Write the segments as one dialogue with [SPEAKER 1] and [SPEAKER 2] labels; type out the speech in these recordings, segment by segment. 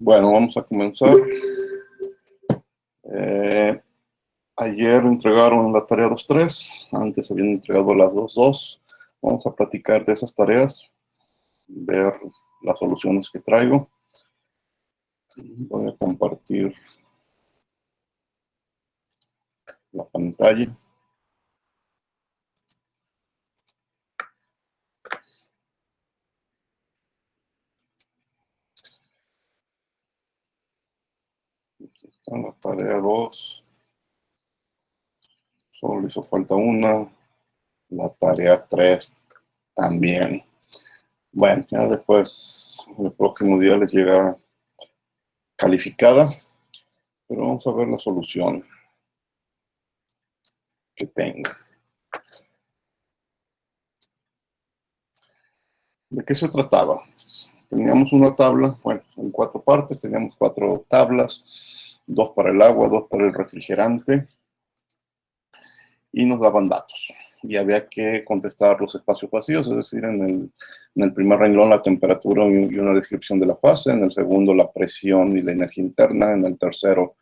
[SPEAKER 1] Bueno, vamos a comenzar. Ayer entregaron la tarea 2.3, antes habían entregado la 2.2. Vamos a platicar de esas tareas, ver las soluciones que traigo. Voy a compartir la pantalla. Aquí está la tarea 2. Solo hizo falta una. La tarea 3 también. Bueno, ya después, el próximo día les llega calificada, pero vamos a ver la solución que tengo. ¿De qué se trataba? Teníamos una tabla, bueno, en 4 partes, teníamos 4 tablas, 2 para el agua, 2 para el refrigerante, y nos daban datos. Y había que contestar los espacios vacíos, es decir, en el primer renglón la temperatura y una descripción de la fase, en el segundo la presión y la energía interna, en el tercero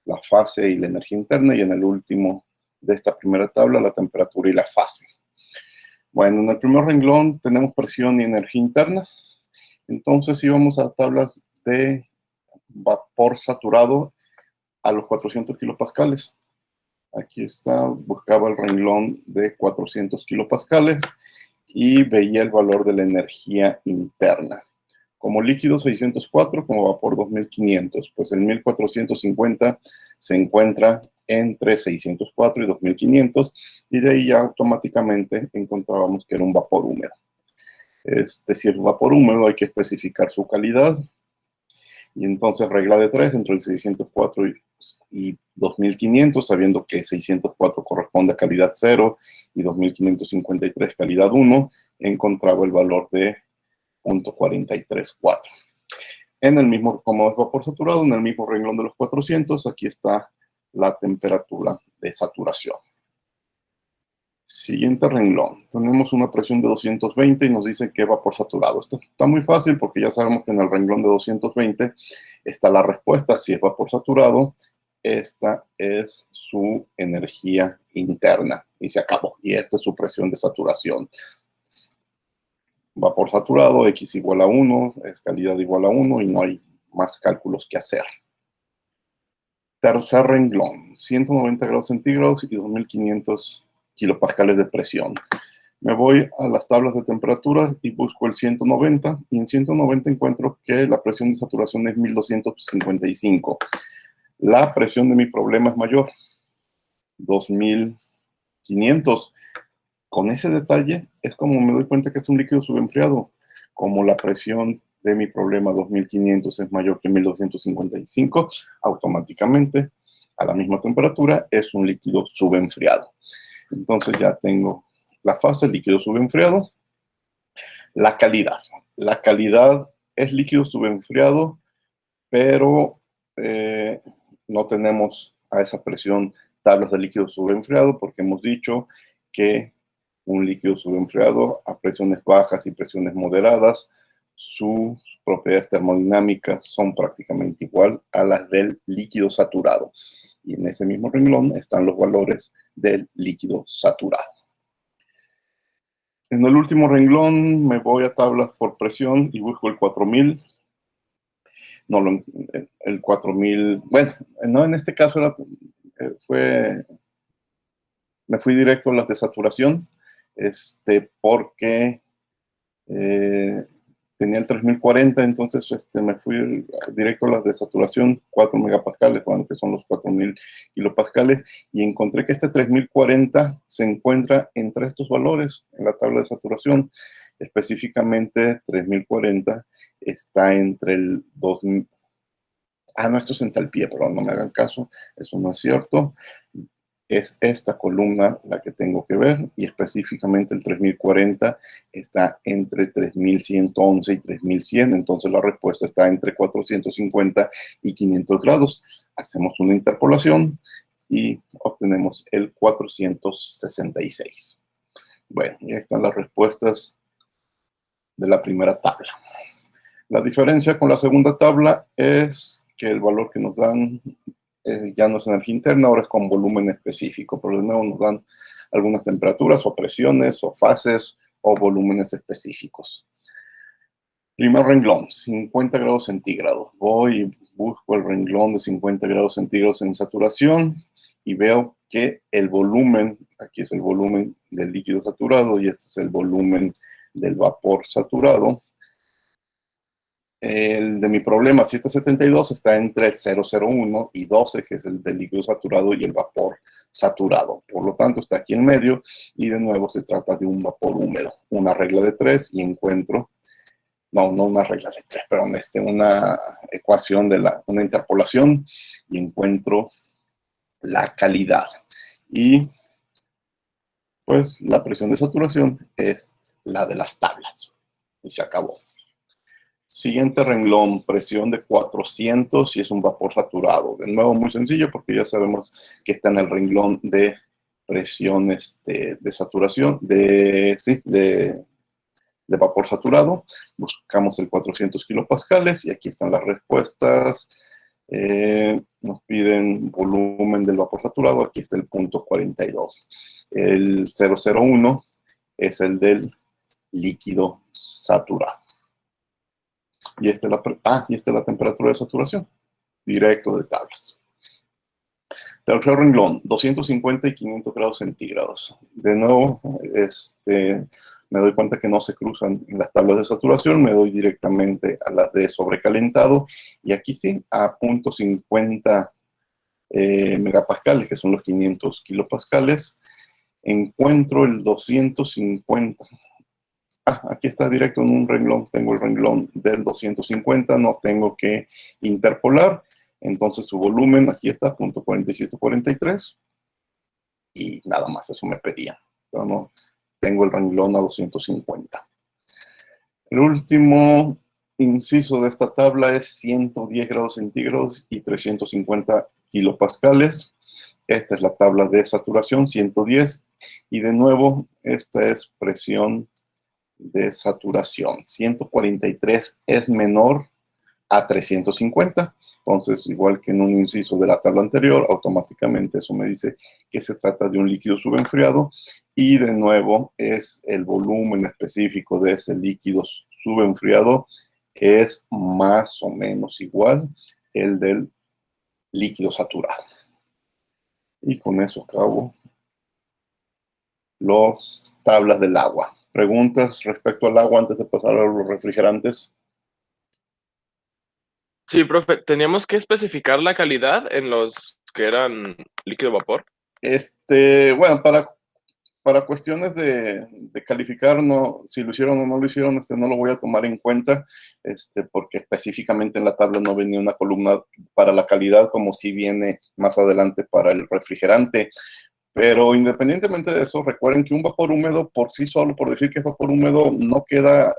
[SPEAKER 1] la fase y la energía interna, y en el último de esta primera tabla la temperatura y la fase. Bueno, en el primer renglón tenemos presión y energía interna. Entonces íbamos a tablas de vapor saturado a los 400 kilopascales. Aquí está, buscaba el renglón de 400 kilopascales y veía el valor de la energía interna. Como líquido 604, como vapor 2500. Pues el 1450 se encuentra entre 604 y 2500, y de ahí ya automáticamente encontrábamos que era un vapor húmedo. Si es vapor húmedo hay que especificar su calidad, y entonces regla de 3 entre el 604 y 2500, sabiendo que 604 corresponde a calidad 0 y 2553 calidad 1, encontraba el valor de 0.434. En el mismo, como es vapor saturado, en el mismo renglón de los 400, aquí está la temperatura de saturación. Siguiente renglón, tenemos una presión de 220 y nos dice que es vapor saturado. Esto está muy fácil porque ya sabemos que en el renglón de 220 está la respuesta. Si es vapor saturado, esta es su energía interna y se acabó. Y esta es su presión de saturación. Vapor saturado, X igual a 1, es calidad igual a 1 y no hay más cálculos que hacer. Tercer renglón, 190 grados centígrados y 2500 kilopascales de presión. Me voy a las tablas de temperatura y busco el 190, y en 190 encuentro que la presión de saturación es 1255. La presión de mi problema es mayor, 2500. Con ese detalle es como me doy cuenta que es un líquido subenfriado. Como la presión de mi problema 2500 es mayor que 1255, automáticamente a la misma temperatura es un líquido subenfriado. Entonces ya tengo la fase, líquido subenfriado. La calidad. La calidad es líquido subenfriado, pero no tenemos a esa presión tablas de líquido subenfriado, porque hemos dicho que un líquido subenfriado a presiones bajas y presiones moderadas, sus propiedades termodinámicas son prácticamente igual a las del líquido saturado. Y en ese mismo renglón están los valores del líquido saturado. En el último renglón me voy a tablas por presión y busco el 4000. No, el 4000, bueno, no, en este caso me fui directo a las de saturación, porque tenía el 3040, entonces me fui directo a las de saturación, 4 megapascales, bueno, que son los 4000 kilopascales, y encontré que este 3040 se encuentra entre estos valores en la tabla de saturación. Específicamente 3040 está entre el 2000. No, esto es entalpía, pero no me hagan caso, eso no es cierto. Es esta columna la que tengo que ver, y específicamente el 3040 está entre 3111 y 3100, entonces la respuesta está entre 450 y 500 grados. Hacemos una interpolación y obtenemos el 466. Bueno, y ahí están las respuestas de la primera tabla. La diferencia con la segunda tabla es que el valor que nos dan ya no es energía interna, ahora es con volumen específico, pero de nuevo nos dan algunas temperaturas o presiones o fases o volúmenes específicos. Primer renglón, 50 grados centígrados. Voy y busco el renglón de 50 grados centígrados en saturación y veo que el volumen, aquí es el volumen del líquido saturado y este es el volumen del vapor saturado. El de mi problema 772 está entre 0,01 y 12, que es el del líquido saturado y el vapor saturado. Por lo tanto, está aquí en medio y de nuevo se trata de un vapor húmedo. Una regla de 3 y encuentro, no una regla de 3, perdón, una ecuación una interpolación y encuentro la calidad. Y pues la presión de saturación es la de las tablas. Y se acabó. Siguiente renglón, presión de 400 y es un vapor saturado. De nuevo, muy sencillo porque ya sabemos que está en el renglón de presión de saturación, de vapor saturado. Buscamos el 400 kilopascales y aquí están las respuestas. Nos piden volumen del vapor saturado, aquí está el punto 42. El 001 es el del líquido saturado. Y esta es la temperatura de saturación, directo de tablas. Tercer renglón, 250 y 500 grados centígrados. De nuevo, me doy cuenta que no se cruzan en las tablas de saturación, me doy directamente a las de sobrecalentado, y aquí sí, a punto 50 megapascales, que son los 500 kilopascales, encuentro el 250. Aquí está directo en un renglón, tengo el renglón del 250, no tengo que interpolar, entonces su volumen, aquí está, punto 4743, y nada más, eso me pedían, pero no, tengo el renglón a 250. El último inciso de esta tabla es 110 grados centígrados y 350 kilopascales. Esta es la tabla de saturación, 110, y de nuevo, esta es presión de saturación. 143 es menor a 350. Entonces, igual que en un inciso de la tabla anterior, automáticamente eso me dice que se trata de un líquido subenfriado. Y de nuevo, es el volumen específico de ese líquido subenfriado, que es más o menos igual el del líquido saturado. Y con eso acabo las tablas del agua. ¿Preguntas respecto al agua antes de pasar a los refrigerantes?
[SPEAKER 2] Sí, profe, ¿teníamos que especificar la calidad en los que eran líquido vapor?
[SPEAKER 1] Bueno, para cuestiones de calificar, no, si lo hicieron o no lo hicieron, no lo voy a tomar en cuenta, porque específicamente en la tabla no venía una columna para la calidad, como si viene más adelante para el refrigerante. Pero independientemente de eso, recuerden que un vapor húmedo por sí solo, por decir que es vapor húmedo, no queda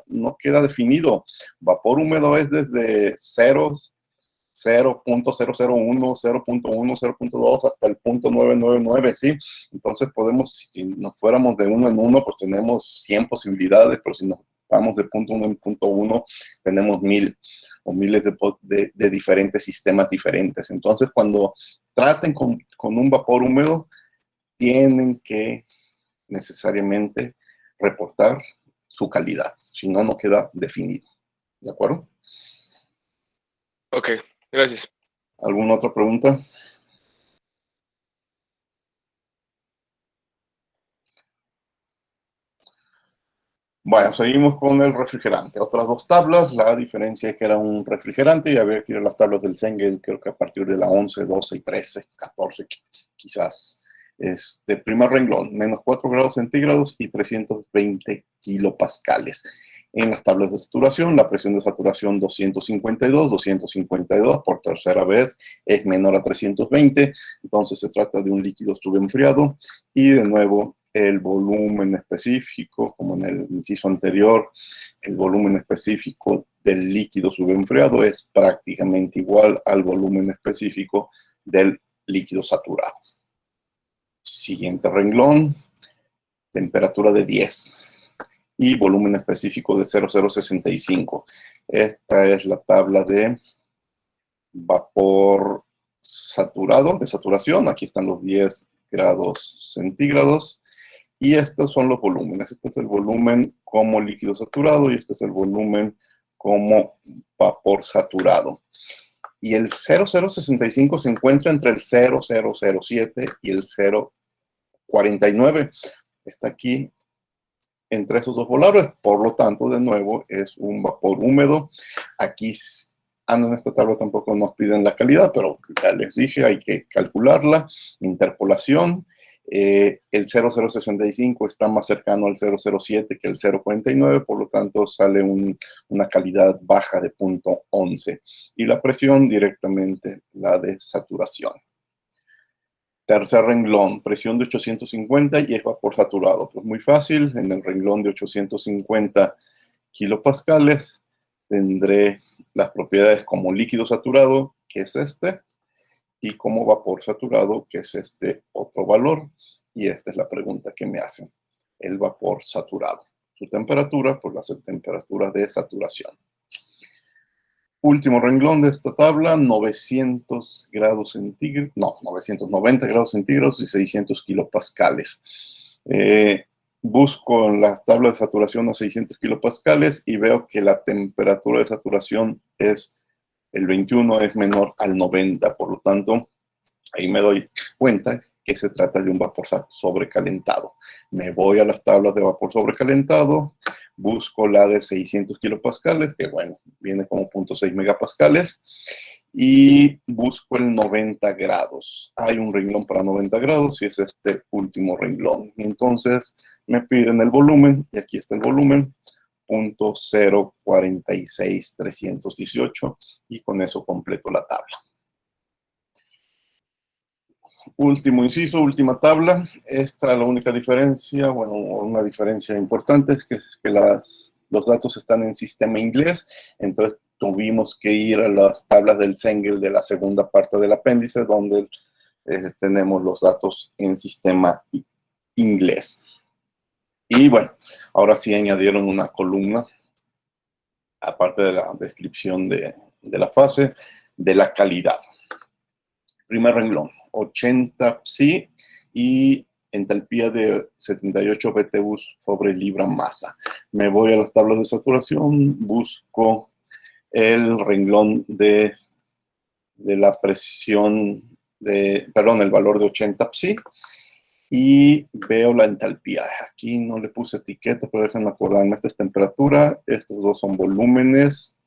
[SPEAKER 1] definido. Vapor húmedo es desde 0.001, 0.1, 0.2 hasta el 0.999, ¿sí? Entonces podemos, si nos fuéramos de uno en uno, pues tenemos 100 posibilidades, pero si nos vamos de punto 1 en punto 1, tenemos 1000 o miles de diferentes sistemas diferentes. Entonces, cuando traten con un vapor húmedo, tienen que necesariamente reportar su calidad, si no, no queda definido. ¿De acuerdo?
[SPEAKER 2] Ok, gracias.
[SPEAKER 1] ¿Alguna otra pregunta? Bueno, seguimos con el refrigerante. Otras dos tablas. La diferencia es que era un refrigerante y había que ir a las tablas del Sengel, creo que a partir de la 11, 12 y 13, 14 quizás. Primer renglón, menos 4 grados centígrados y 320 kilopascales. En las tablas de saturación, la presión de saturación 252 por tercera vez es menor a 320, entonces se trata de un líquido subenfriado y de nuevo el volumen específico, como en el inciso anterior, el volumen específico del líquido subenfriado es prácticamente igual al volumen específico del líquido saturado. Siguiente renglón, temperatura de 10. y volumen específico de 0065. Esta es la tabla de vapor saturado, de saturación. Aquí están los 10 grados centígrados. Y estos son los volúmenes. Este es el volumen como líquido saturado y este es el volumen como vapor saturado. Y el 0065 se encuentra entre el 0007 y el 049. Está aquí entre esos dos valores, por lo tanto, de nuevo, es un vapor húmedo. Aquí, en esta tabla tampoco nos piden la calidad, pero ya les dije, hay que calcularla. Interpolación. El 0065 está más cercano al 007 que el 049, por lo tanto sale una calidad baja de 0.11. Y la presión directamente la de saturación. Tercer renglón, presión de 850 y es vapor saturado. Pues muy fácil, en el renglón de 850 kilopascales tendré las propiedades como líquido saturado, que es este, y como vapor saturado, que es este otro valor. Y esta es la pregunta que me hacen, el vapor saturado. Su temperatura, pues la temperatura de saturación. Último renglón de esta tabla, 900 grados centígrados, no, 990 grados centígrados y 600 kilopascales. Busco en la tabla de saturación a 600 kilopascales y veo que la temperatura de saturación es, el 21 es menor al 90, por lo tanto, ahí me doy cuenta que se trata de un vapor sobrecalentado. Me voy a las tablas de vapor sobrecalentado, busco la de 600 kilopascales, que bueno, viene como 0.6 megapascales, y busco el 90 grados. Hay un renglón para 90 grados y es este último renglón. Entonces me piden el volumen, y aquí está el volumen, 0.046318, y con eso completo la tabla. Último inciso, última tabla. Esta es la única diferencia, bueno, una diferencia importante es que los datos están en sistema inglés, entonces tuvimos que ir a las tablas del Cengel de la segunda parte del apéndice, donde tenemos los datos en sistema inglés. Y bueno, ahora sí añadieron una columna, aparte de la descripción de la fase, de la calidad. Primer renglón, 80 psi y entalpía de 78 BTU sobre libra masa. Me voy a las tablas de saturación, busco el renglón de la presión, el valor de 80 psi y veo la entalpía. Aquí no le puse etiqueta, pero déjenme acordarme, esta es temperatura, estos dos son volúmenes,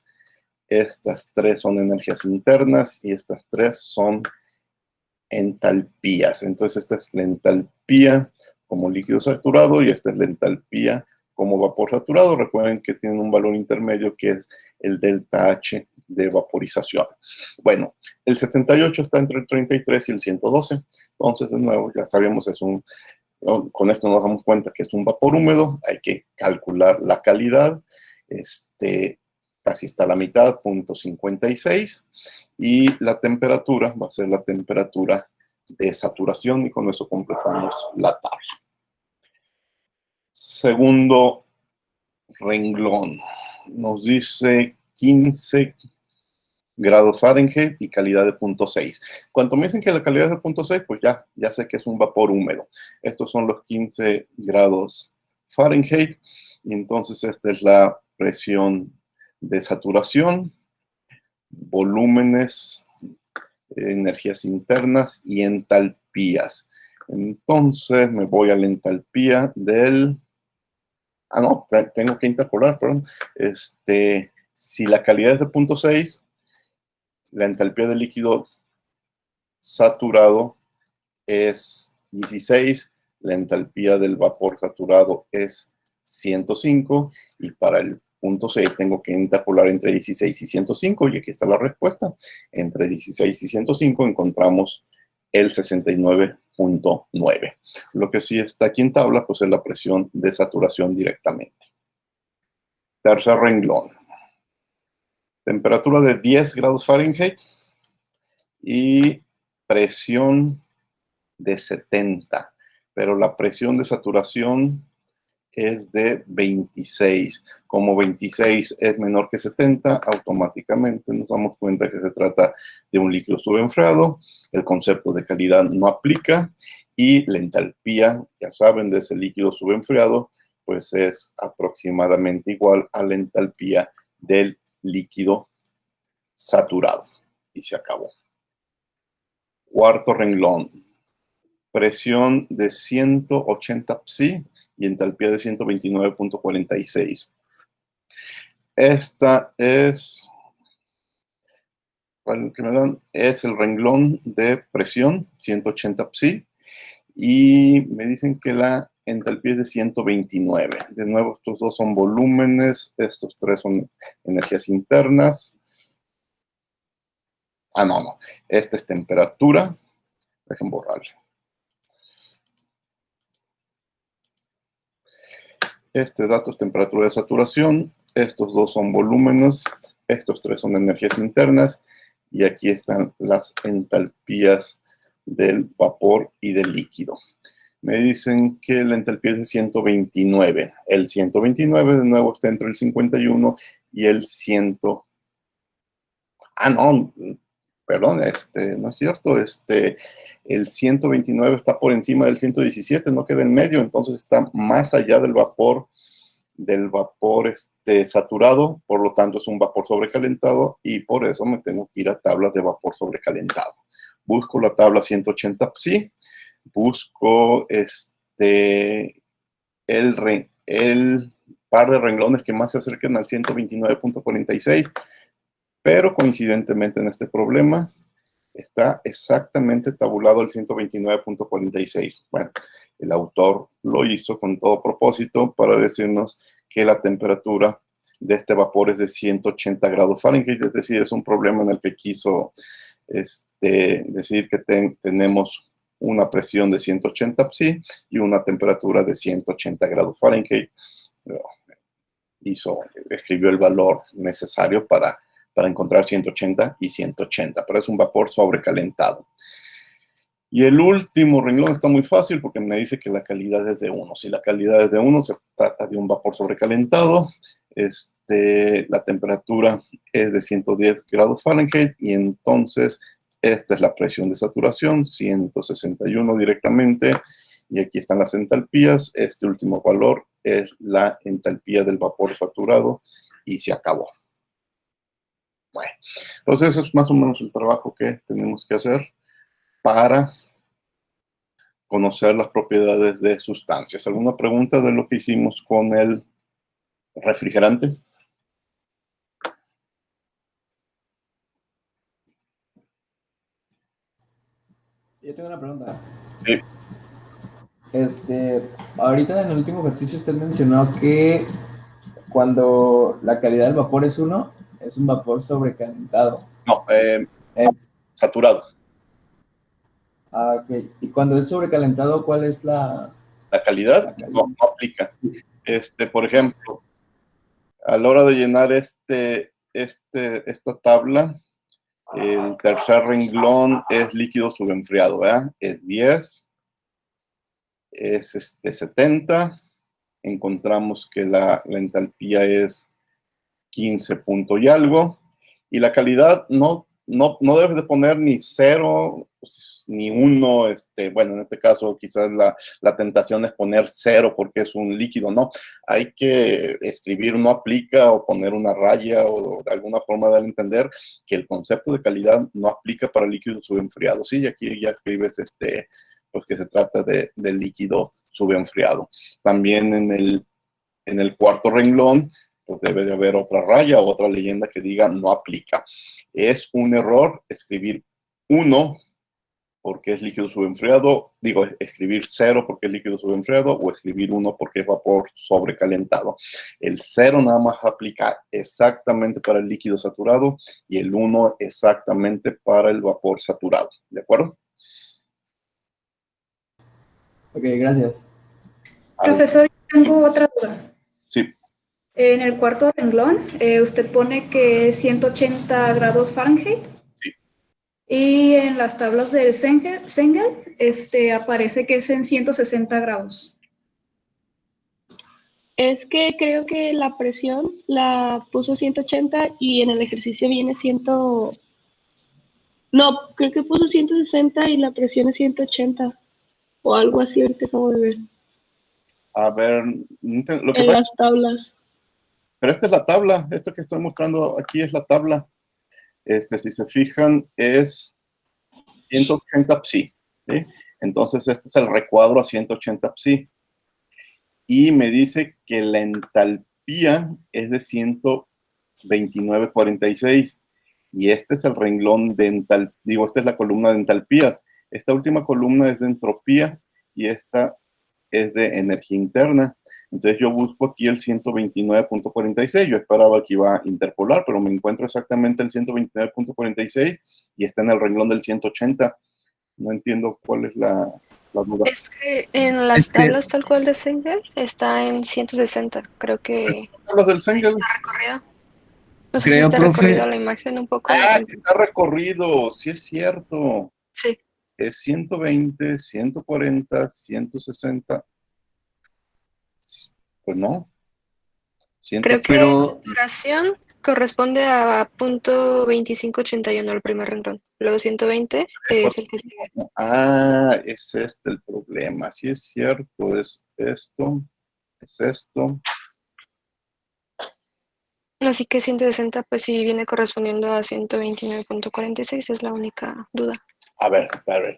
[SPEAKER 1] estas tres son energías internas y estas tres son entalpías. Entonces esta es la entalpía como líquido saturado y esta es la entalpía como vapor saturado. Recuerden que tienen un valor intermedio que es el delta H de vaporización. Bueno, el 78 está entre el 33 y el 112. Entonces, de nuevo, ya sabemos, con esto nos damos cuenta que es un vapor húmedo. Hay que calcular la calidad. Casi está a la mitad, 0.56. Y la temperatura va a ser la temperatura de saturación y con eso completamos la tabla. Segundo renglón. Nos dice 15 grados Fahrenheit y calidad de 0.6. Cuando me dicen que la calidad es de 0.6, pues ya sé que es un vapor húmedo. Estos son los 15 grados Fahrenheit. Y entonces esta es la presión de saturación, volúmenes, energías internas y entalpías. Entonces me voy a la entalpía del... no, tengo que interpolar, perdón. Si la calidad es de 0.6, la entalpía del líquido saturado es 16, la entalpía del vapor saturado es 105 y para el 0.6 tengo que interpolar entre 16 y 105 y aquí está la respuesta. Entre 16 y 105 encontramos el 69.9. Lo que sí está aquí en tabla pues es la presión de saturación directamente. Tercer renglón. Temperatura de 10 grados Fahrenheit y presión de 70, pero la presión de saturación es de 26. Como 26 es menor que 70, automáticamente nos damos cuenta que se trata de un líquido subenfriado. El concepto de calidad no aplica y la entalpía, ya saben, de ese líquido subenfriado, pues es aproximadamente igual a la entalpía del líquido saturado. Y se acabó. Cuarto renglón. Presión de 180 psi y entalpía de 129.46. Esta es, el que me dan es el renglón de presión, 180 psi, y me dicen que la entalpía es de 129. De nuevo, estos dos son volúmenes, estos tres son energías internas. No. Esta es temperatura. Dejen borrarlo. Este dato es temperatura de saturación. Estos dos son volúmenes. Estos tres son energías internas. Y aquí están las entalpías del vapor y del líquido. Me dicen que la entalpía es de 129. El 129 de nuevo está entre el 51 y el 100. No, perdón, no es cierto. El 129 está por encima del 117, no queda en medio, entonces está más allá del vapor saturado, por lo tanto es un vapor sobrecalentado y por eso me tengo que ir a tablas de vapor sobrecalentado. Busco la tabla 180 psi, busco el par de renglones que más se acerquen al 129.46, pero coincidentemente en este problema está exactamente tabulado el 129.46. Bueno, el autor lo hizo con todo propósito para decirnos que la temperatura de este vapor es de 180 grados Fahrenheit, es decir, es un problema en el que quiso decir que tenemos una presión de 180 psi y una temperatura de 180 grados Fahrenheit. Escribió el valor necesario para encontrar 180 y 180, pero es un vapor sobrecalentado. Y el último renglón está muy fácil porque me dice que la calidad es de 1. Si la calidad es de 1, se trata de un vapor sobrecalentado. La temperatura es de 110 grados Fahrenheit y entonces esta es la presión de saturación, 161 directamente. Y aquí están las entalpías. Este último valor es la entalpía del vapor saturado y se acabó. Bueno, entonces eso es más o menos el trabajo que tenemos que hacer para conocer las propiedades de sustancias. ¿Alguna pregunta de lo que hicimos con el refrigerante?
[SPEAKER 3] Yo tengo una pregunta.
[SPEAKER 1] Sí.
[SPEAKER 3] Ahorita en el último ejercicio usted mencionó que cuando la calidad del vapor es 1, es un vapor sobrecalentado.
[SPEAKER 1] No, saturado.
[SPEAKER 3] Ok. Y cuando es sobrecalentado, ¿cuál es
[SPEAKER 1] la calidad? No aplica.
[SPEAKER 3] Sí.
[SPEAKER 1] Por ejemplo, a la hora de llenar esta tabla, el tercer renglón es líquido subenfriado, ¿verdad? Es 10, es 70. Encontramos que la entalpía es 15 punto y algo. Y la calidad no debes de poner ni 0, ni 1. Bueno, en este caso quizás la tentación es poner 0 porque es un líquido, ¿no? Hay que escribir no aplica o poner una raya o de alguna forma dar a entender que el concepto de calidad no aplica para líquidos subenfriados. Sí, y aquí ya escribes pues que se trata de líquido subenfriado. También en el cuarto renglón, pues debe de haber otra raya o otra leyenda que diga no aplica. Es un error escribir 1 porque es líquido subenfriado, escribir 0 porque es líquido subenfriado o escribir 1 porque es vapor sobrecalentado. El 0 nada más aplica exactamente para el líquido saturado y el 1 exactamente para el vapor saturado. ¿De acuerdo?
[SPEAKER 3] Ok, gracias.
[SPEAKER 4] Profesor, tengo otra duda.
[SPEAKER 1] Sí.
[SPEAKER 4] En el cuarto renglón, usted pone que es 180 grados Fahrenheit.
[SPEAKER 1] Sí.
[SPEAKER 4] Y en las tablas del Sengel, aparece que es en 160 grados.
[SPEAKER 5] Es que creo que la presión la puso 180 y en el ejercicio viene 100. No, creo que puso 160 y la presión es 180 o algo así, ahorita acabo de ver
[SPEAKER 1] A ver, lo que
[SPEAKER 5] en
[SPEAKER 1] pasa,
[SPEAKER 5] las tablas.
[SPEAKER 1] pero esta es la tabla, esto que estoy mostrando aquí es la tabla. Si se fijan, es 180 psi, ¿sí? Entonces, este es el recuadro a 180 psi. Y me dice que la entalpía es de 129,46. Y este es el renglón de esta es la columna de entalpías. Esta última columna es de entropía y esta es de energía interna. Entonces yo busco aquí el 129,46. Yo esperaba que iba a interpolar, pero me encuentro exactamente el 129,46 y está en el renglón del 180. No entiendo cuál es la duda.
[SPEAKER 6] Es que en las tablas tal cual de Sengel está en 160. Creo que
[SPEAKER 1] ¿Hablas del Sengel?
[SPEAKER 6] está recorrido. No sé si
[SPEAKER 3] Creo,
[SPEAKER 6] está
[SPEAKER 3] profe.
[SPEAKER 6] recorrido la imagen un poco.
[SPEAKER 1] Ah, está recorrido, sí es cierto.
[SPEAKER 6] Sí,
[SPEAKER 1] Es 120, 140, 160. Pues no.
[SPEAKER 6] creo que
[SPEAKER 3] Pero
[SPEAKER 6] la duración corresponde a punto 2581, el primer renglón. Luego 120 es el que sigue.
[SPEAKER 1] Ah, es este el problema. Sí es cierto, es esto, es esto.
[SPEAKER 6] Así que 160 pues sí viene correspondiendo a 129,46, es la única duda.
[SPEAKER 1] A ver,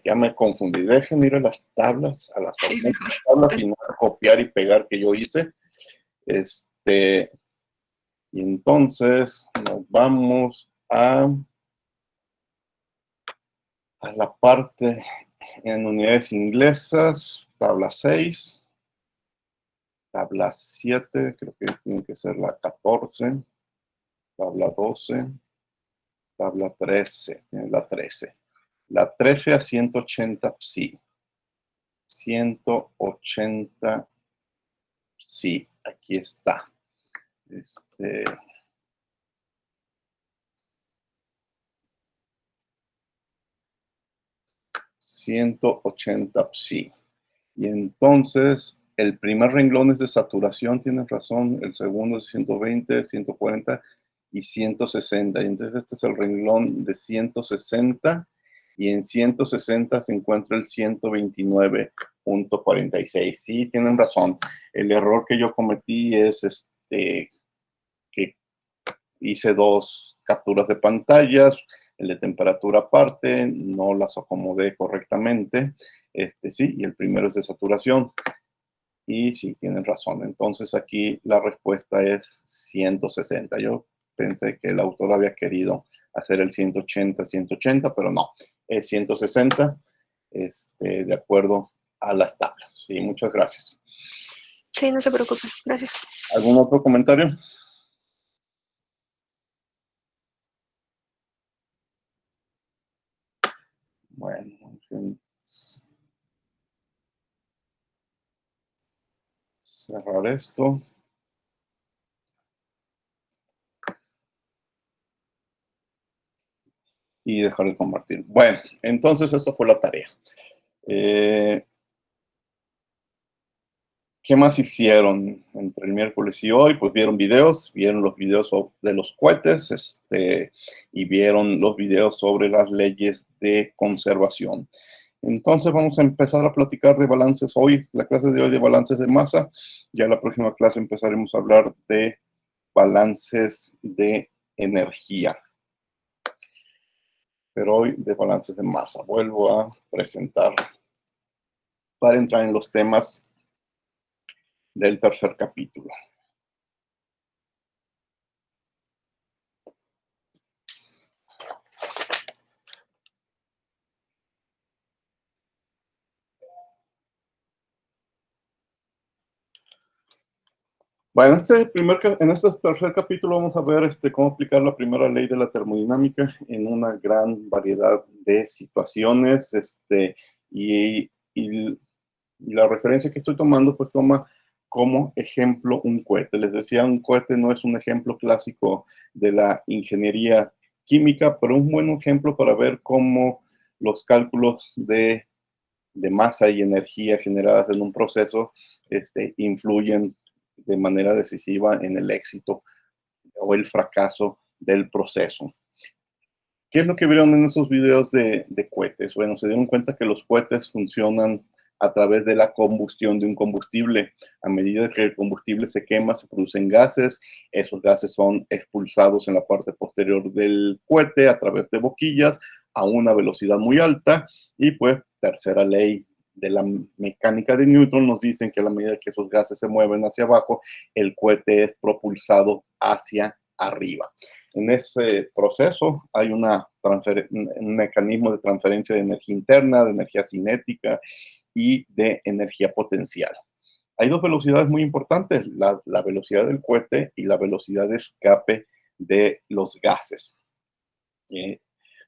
[SPEAKER 1] ya me confundí. Déjenme ir a las tablas, a las
[SPEAKER 6] Sí, mejor.
[SPEAKER 1] tablas y no a copiar y pegar que yo hice. Y entonces nos vamos a la parte en unidades inglesas, tabla 6, tabla 7, creo que tiene que ser la 14, tabla 12, tabla 13, la 13. La 13 a 180 psi. 180 psi, aquí está. 180 psi. Y entonces, el primer renglón es de saturación, tienes razón. El segundo es 120, 140 y 160. Y entonces este es el renglón de 160. Y en 160 se encuentra el 129,46. Sí, tienen razón. El error que yo cometí es que hice dos capturas de pantallas, el de temperatura aparte, no las acomodé correctamente. Sí, y el primero es de saturación. Y sí, tienen razón. Entonces aquí la respuesta es 160. Yo pensé que el autor había querido hacer el 180, 180, pero no. Es 160, de acuerdo a las tablas. Sí, muchas gracias.
[SPEAKER 6] Sí, no se preocupe. Gracias.
[SPEAKER 1] ¿Algún otro comentario? Bueno, en fin. Cerrar esto. Y dejar de compartir. Bueno, entonces esa fue la tarea. ¿Qué más hicieron entre el miércoles y hoy? Pues vieron los videos de los cohetes, y vieron los videos sobre las leyes de conservación. Entonces vamos a empezar a platicar de balances hoy, la clase de hoy de balances de masa. Ya la próxima clase empezaremos a hablar de balances de energía. Pero hoy de balances de masa. Vuelvo a presentar para entrar en los temas del tercer capítulo. Bueno, en este tercer capítulo vamos a ver cómo aplicar la primera ley de la termodinámica en una gran variedad de situaciones, y la referencia que estoy tomando, pues toma como ejemplo un cohete. Les decía, un cohete no es un ejemplo clásico de la ingeniería química, pero un buen ejemplo para ver cómo los cálculos de masa y energía generadas en un proceso influyen de manera decisiva en el éxito o el fracaso del proceso. ¿Qué es lo que vieron en esos videos de cohetes? Bueno, se dieron cuenta que los cohetes funcionan a través de la combustión de un combustible. A medida que el combustible se quema, se producen gases. Esos gases son expulsados en la parte posterior del cohete a través de boquillas a una velocidad muy alta. Y pues, tercera ley de la mecánica de Newton nos dicen que a la medida que esos gases se mueven hacia abajo, el cohete es propulsado hacia arriba. En ese proceso hay un mecanismo de transferencia de energía interna, de energía cinética y de energía potencial. Hay dos velocidades muy importantes, la velocidad del cohete y la velocidad de escape de los gases.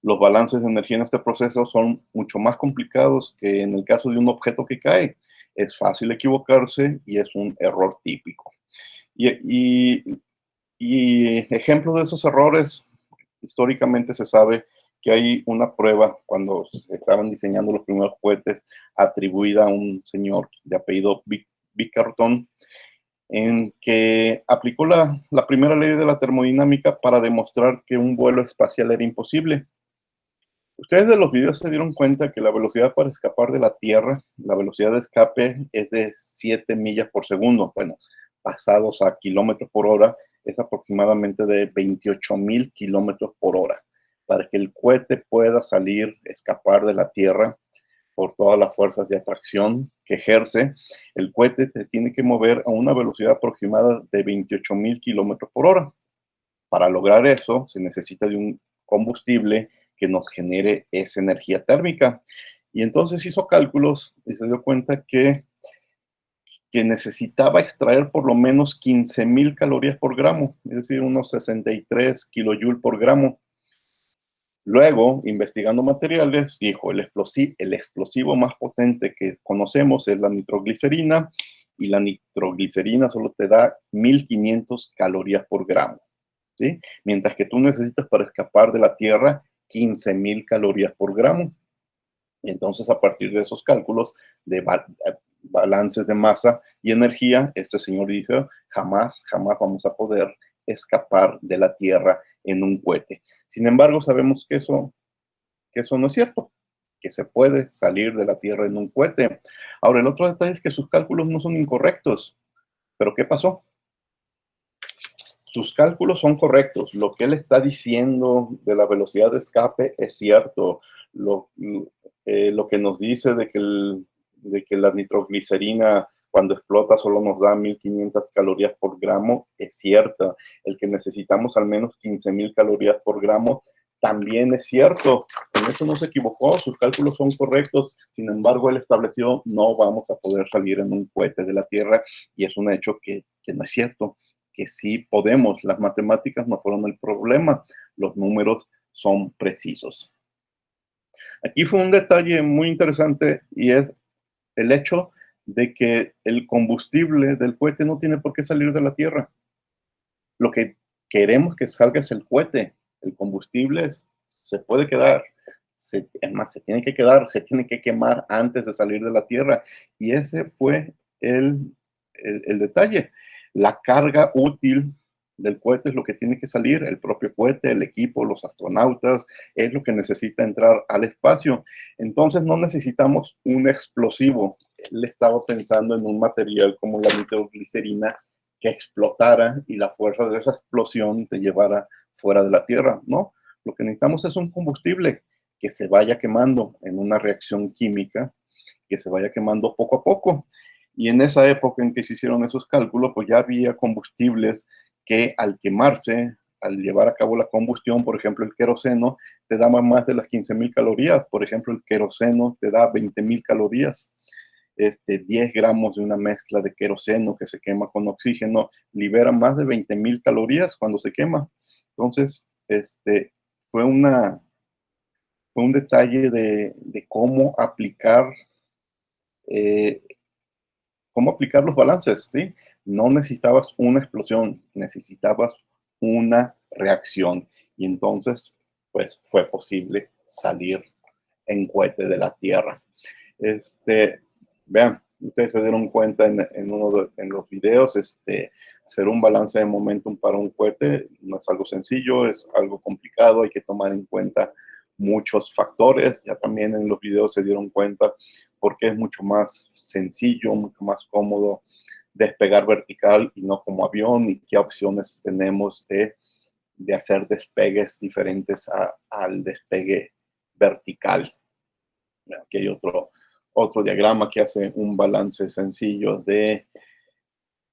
[SPEAKER 1] Los balances de energía en este proceso son mucho más complicados que en el caso de un objeto que cae. Es fácil equivocarse y es un error típico. Y ejemplos de esos errores, históricamente se sabe que hay una prueba cuando se estaban diseñando los primeros cohetes atribuida a un señor de apellido Bickerton, en que aplicó la primera ley de la termodinámica para demostrar que un vuelo espacial era imposible. Ustedes de los videos se dieron cuenta que la velocidad para escapar de la Tierra, la velocidad de escape es de 7 millas por segundo. Bueno, pasados a kilómetros por hora, es aproximadamente de 28,000 kilómetros por hora. Para que el cohete pueda salir, escapar de la Tierra por todas las fuerzas de atracción que ejerce, el cohete se tiene que mover a una velocidad aproximada de 28,000 kilómetros por hora. Para lograr eso, se necesita de un combustible que nos genere esa energía térmica. Y entonces hizo cálculos y se dio cuenta que necesitaba extraer por lo menos 15,000 calorías por gramo, es decir, unos 63 kilojoules por gramo. Luego, investigando materiales, dijo, el explosivo más potente que conocemos es la nitroglicerina, y la nitroglicerina solo te da 1,500 calorías por gramo, ¿sí? Mientras que tú necesitas para escapar de la Tierra 15,000 calorías por gramo. Entonces, a partir de esos cálculos de balances de masa y energía, este señor dijo, jamás vamos a poder escapar de la Tierra en un cohete. Sin embargo, sabemos que eso no es cierto, que se puede salir de la Tierra en un cohete. Ahora, el otro detalle es que sus cálculos no son incorrectos. ¿Pero qué pasó? Sus cálculos son correctos. Lo que él está diciendo de la velocidad de escape es cierto. Lo que nos dice de que la nitroglicerina cuando explota solo nos da 1,500 calorías por gramo es cierto. El que necesitamos al menos 15,000 calorías por gramo también es cierto. En eso no se equivocó, sus cálculos son correctos. Sin embargo, él estableció no vamos a poder salir en un cohete de la Tierra, y es un hecho que no es cierto, que sí podemos. Las matemáticas no fueron el problema, los números son precisos. Aquí fue un detalle muy interesante, y es el hecho de que el combustible del cohete no tiene por qué salir de la Tierra. Lo que queremos que salga es el cohete. El combustible se puede quedar, es más, se tiene que quedar, se tiene que quemar antes de salir de la Tierra. Y ese fue el detalle. La carga útil del cohete es lo que tiene que salir, el propio cohete, el equipo, los astronautas, es lo que necesita entrar al espacio. Entonces no necesitamos un explosivo. Él estaba pensando en un material como la nitroglicerina que explotara y la fuerza de esa explosión te llevara fuera de la Tierra. No, lo que necesitamos es un combustible que se vaya quemando en una reacción química, que se vaya quemando poco a poco. Y en esa época en que se hicieron esos cálculos, pues ya había combustibles que al quemarse, al llevar a cabo la combustión, por ejemplo, el queroseno, te daba más de las 15,000 calorías. Por ejemplo, el queroseno te da 20,000 calorías. 10 gramos de una mezcla de queroseno que se quema con oxígeno libera más de 20,000 calorías cuando se quema. Entonces, fue un detalle de cómo aplicar los balances, ¿sí? No necesitabas una explosión, necesitabas una reacción. Y entonces, pues, fue posible salir en cohete de la Tierra. Vean, ustedes se dieron cuenta en los videos, hacer un balance de momentum para un cohete no es algo sencillo, es algo complicado, hay que tomar en cuenta muchos factores. Ya también en los videos se dieron cuenta porque es mucho más sencillo, mucho más cómodo despegar vertical y no como avión, y qué opciones tenemos de hacer despegues diferentes al despegue vertical. Aquí hay otro diagrama que hace un balance sencillo de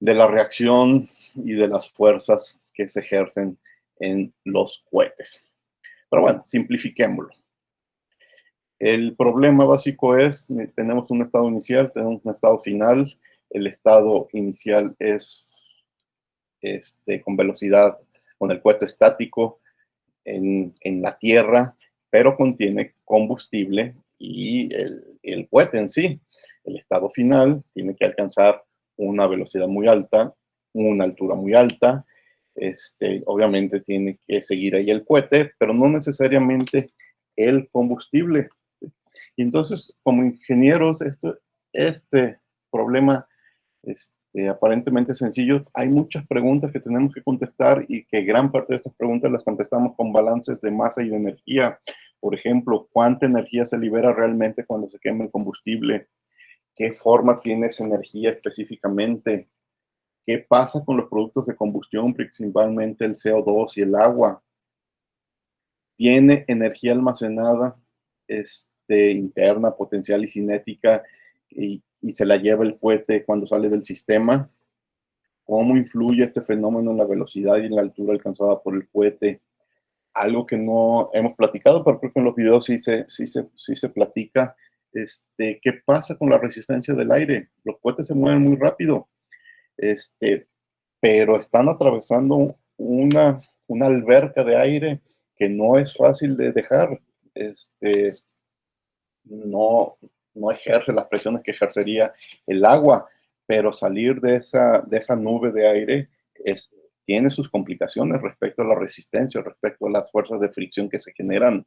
[SPEAKER 1] la reacción y de las fuerzas que se ejercen en los cohetes. Pero bueno, simplifiquémoslo. El problema básico es, tenemos un estado inicial, tenemos un estado final. El estado inicial es con velocidad, con el cohete estático en la Tierra, pero contiene combustible y el cohete en sí. El estado final tiene que alcanzar una velocidad muy alta, una altura muy alta. Obviamente tiene que seguir ahí el cohete, pero no necesariamente el combustible. Y entonces, como ingenieros, este problema aparentemente sencillo, hay muchas preguntas que tenemos que contestar, y que gran parte de esas preguntas las contestamos con balances de masa y de energía. Por ejemplo, ¿cuánta energía se libera realmente cuando se quema el combustible? ¿Qué forma tiene esa energía específicamente? ¿Qué pasa con los productos de combustión, principalmente el CO2 y el agua? ¿Tiene energía almacenada interna, potencial y cinética, y se la lleva el cohete cuando sale del sistema? ¿Cómo influye este fenómeno en la velocidad y en la altura alcanzada por el cohete? Algo que no hemos platicado, pero creo que en los videos sí se platica. ¿Qué pasa con la resistencia del aire? Los cohetes se mueven muy rápido, pero están atravesando una alberca de aire que no es fácil de dejar. No ejerce las presiones que ejercería el agua, pero salir de esa nube de aire tiene sus complicaciones respecto a la resistencia, respecto a las fuerzas de fricción que se generan.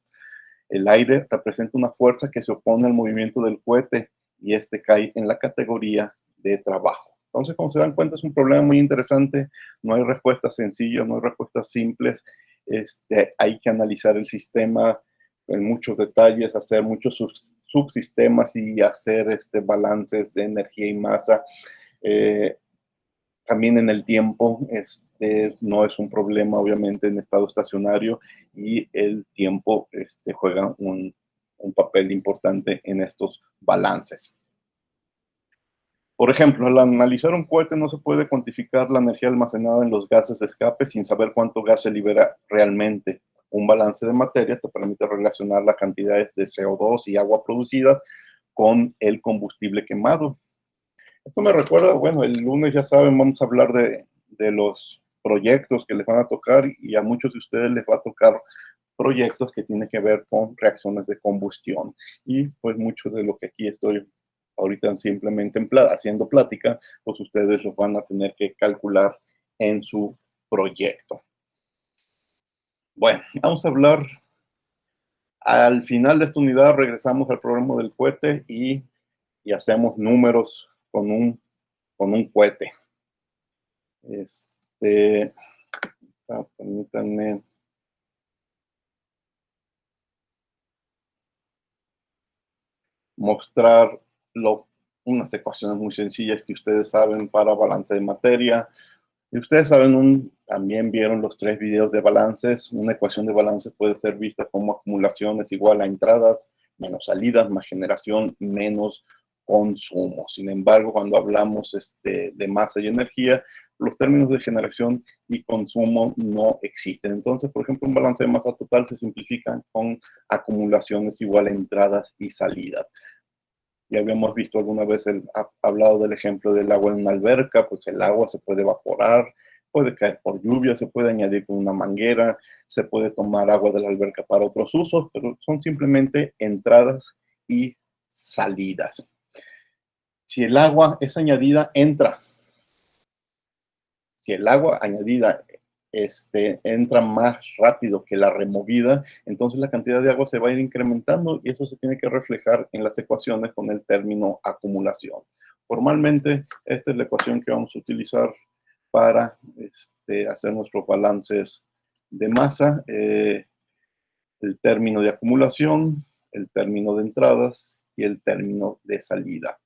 [SPEAKER 1] El aire representa una fuerza que se opone al movimiento del cohete, y cae en la categoría de trabajo. Entonces, como se dan cuenta, es un problema muy interesante. No hay respuestas sencillas, no hay respuestas simples. Hay que analizar el sistema en muchos detalles, hacer muchos subsistemas y hacer balances de energía y masa. También en el tiempo, no es un problema, obviamente, en estado estacionario, y el tiempo juega un papel importante en estos balances. Por ejemplo, al analizar un cohete no se puede cuantificar la energía almacenada en los gases de escape sin saber cuánto gas se libera realmente. Un balance de materia te permite relacionar la cantidad de CO2 y agua producidas con el combustible quemado. Esto me recuerda, bueno, el lunes, ya saben, vamos a hablar de los proyectos que les van a tocar, y a muchos de ustedes les va a tocar proyectos que tienen que ver con reacciones de combustión. Y pues mucho de lo que aquí estoy ahorita simplemente haciendo plática, pues ustedes los van a tener que calcular en su proyecto. Bueno, vamos a hablar. Al final de esta unidad regresamos al problema del cohete y hacemos números con un cohete. Permítanme. Mostrar unas ecuaciones muy sencillas que ustedes saben para balance de materia. Y ustedes saben, también vieron los 3 videos de balances. Una ecuación de balance puede ser vista como acumulación es igual a entradas menos salidas más generación menos consumo. Sin embargo, cuando hablamos de masa y energía, los términos de generación y consumo no existen. Entonces, por ejemplo, un balance de masa total se simplifica con acumulaciones igual a entradas y salidas. Ya habíamos visto alguna vez, hablado del ejemplo del agua en una alberca. Pues el agua se puede evaporar, puede caer por lluvia, se puede añadir con una manguera, se puede tomar agua de la alberca para otros usos, pero son simplemente entradas y salidas. Si el agua es añadida, entra. Si el agua añadida entra más rápido que la removida, entonces la cantidad de agua se va a ir incrementando, y eso se tiene que reflejar en las ecuaciones con el término acumulación. Formalmente, esta es la ecuación que vamos a utilizar para hacer nuestros balances de masa. El término de acumulación, el término de entradas y el término de salida.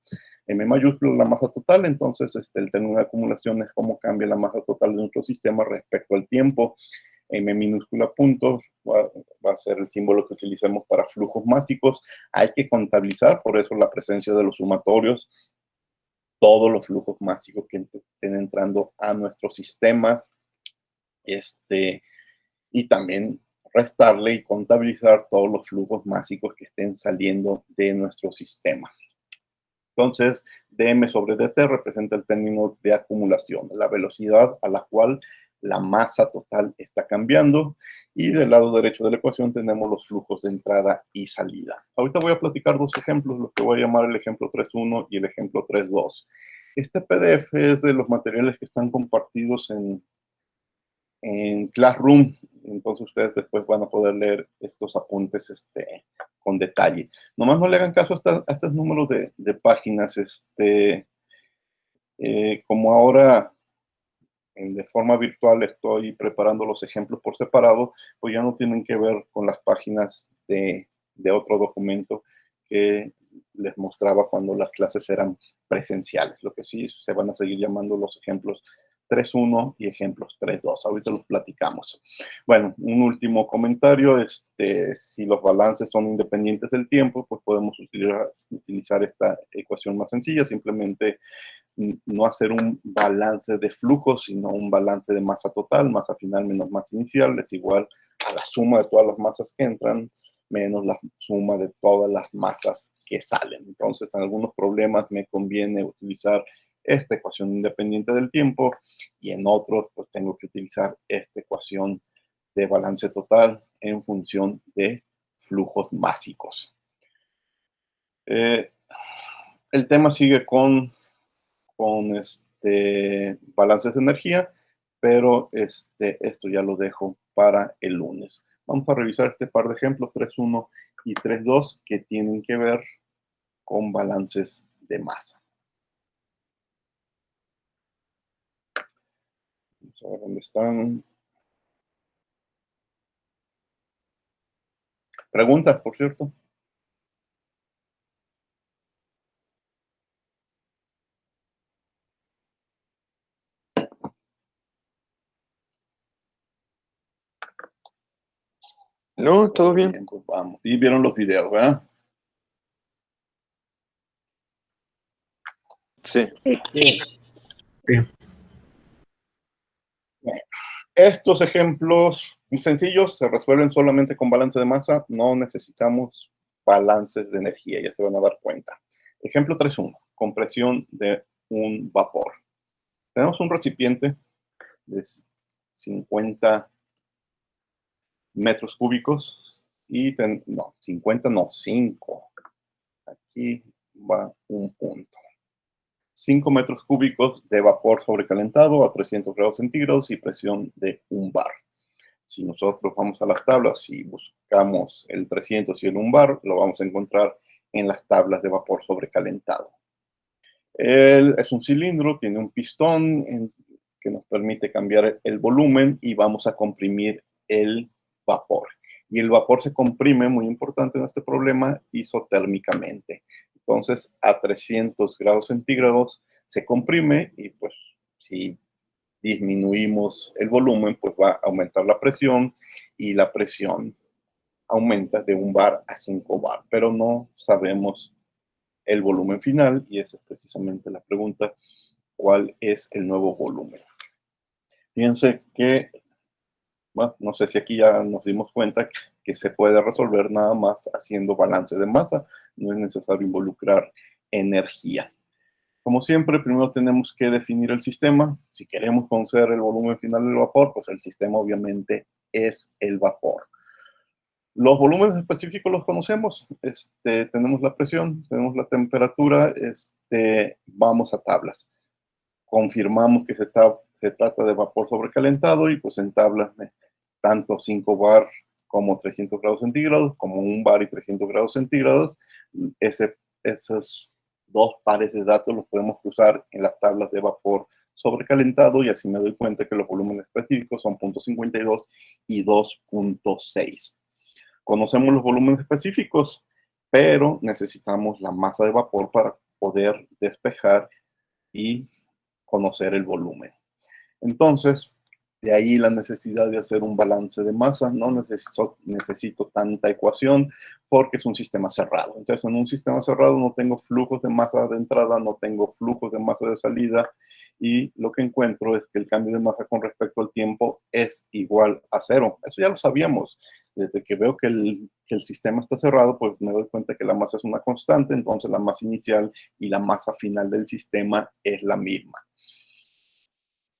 [SPEAKER 1] M mayúscula la masa total, entonces el término de acumulación es cómo cambia la masa total de nuestro sistema respecto al tiempo. M minúscula puntos va a ser el símbolo que utilicemos para flujos másicos. Hay que contabilizar, por eso la presencia de los sumatorios, todos los flujos másicos que estén entrando a nuestro sistema. Y también restarle y contabilizar todos los flujos másicos que estén saliendo de nuestro sistema. Entonces, dm sobre dt representa el término de acumulación, la velocidad a la cual la masa total está cambiando. Y del lado derecho de la ecuación tenemos los flujos de entrada y salida. Ahorita voy a platicar dos ejemplos, los que voy a llamar el ejemplo 3.1 y el ejemplo 3.2. Este PDF es de los materiales que están compartidos en Classroom, entonces ustedes después van a poder leer estos apuntes con detalle. Nomás no le hagan caso a estos números de páginas, como ahora de forma virtual estoy preparando los ejemplos por separado, pues ya no tienen que ver con las páginas de otro documento que les mostraba cuando las clases eran presenciales. Lo que sí, se van a seguir llamando los ejemplos 3.1 y ejemplos 3.2. Ahorita los platicamos. Bueno, un último comentario. Si los balances son independientes del tiempo, pues podemos utilizar esta ecuación más sencilla. Simplemente no hacer un balance de flujo, sino un balance de masa total. Masa final menos masa inicial es igual a la suma de todas las masas que entran menos la suma de todas las masas que salen. Entonces, en algunos problemas me conviene utilizar esta ecuación independiente del tiempo y en otros pues tengo que utilizar esta ecuación de balance total en función de flujos másicos. El tema sigue con balances de energía, pero esto ya lo dejo para el lunes. Vamos a revisar este par de ejemplos 3.1 y 3.2 que tienen que ver con balances de masa. Vamos a ver dónde están. Preguntas, por cierto.
[SPEAKER 2] No, todo bien.
[SPEAKER 1] Pues vamos. Y vieron los videos, ¿verdad?
[SPEAKER 2] Sí.
[SPEAKER 5] Sí.
[SPEAKER 1] Estos ejemplos sencillos se resuelven solamente con balance de masa. No necesitamos balances de energía, ya se van a dar cuenta. Ejemplo 3.1, compresión de un vapor. Tenemos un recipiente de 50 metros cúbicos y, 50 no, 5. Aquí va un punto. 5 metros cúbicos de vapor sobrecalentado a 300 grados centígrados y presión de 1 bar. Si nosotros vamos a las tablas y buscamos el 300 y el 1 bar, lo vamos a encontrar en las tablas de vapor sobrecalentado. Es un cilindro, tiene un pistón que nos permite cambiar el volumen y vamos a comprimir el vapor. Y el vapor se comprime, muy importante en este problema, isotérmicamente. Entonces, a 300 grados centígrados se comprime y pues si disminuimos el volumen, pues va a aumentar la presión y la presión aumenta de 1 bar a 5 bar, pero no sabemos el volumen final y esa es precisamente la pregunta, ¿cuál es el nuevo volumen? Fíjense que, bueno, no sé si aquí ya nos dimos cuenta que se puede resolver nada más haciendo balance de masa, no es necesario involucrar energía. Como siempre, primero tenemos que definir el sistema. Si queremos conocer el volumen final del vapor, pues el sistema obviamente es el vapor. Los volúmenes específicos los conocemos. Tenemos la presión, tenemos la temperatura, vamos a tablas. Confirmamos que se trata de vapor sobrecalentado y pues en tablas tanto 5 bar como 300 grados centígrados, como 1 bar y 300 grados centígrados, esos dos pares de datos los podemos cruzar en las tablas de vapor sobrecalentado y así me doy cuenta que los volúmenes específicos son 0.52 y 2.6. Conocemos los volúmenes específicos, pero necesitamos la masa de vapor para poder despejar y conocer el volumen. Entonces, de ahí la necesidad de hacer un balance de masa. No necesito tanta ecuación porque es un sistema cerrado. Entonces, en un sistema cerrado no tengo flujos de masa de entrada, no tengo flujos de masa de salida, y lo que encuentro es que el cambio de masa con respecto al tiempo es igual a cero. Eso ya lo sabíamos. Desde que veo que el sistema está cerrado, pues me doy cuenta que la masa es una constante, entonces la masa inicial y la masa final del sistema es la misma.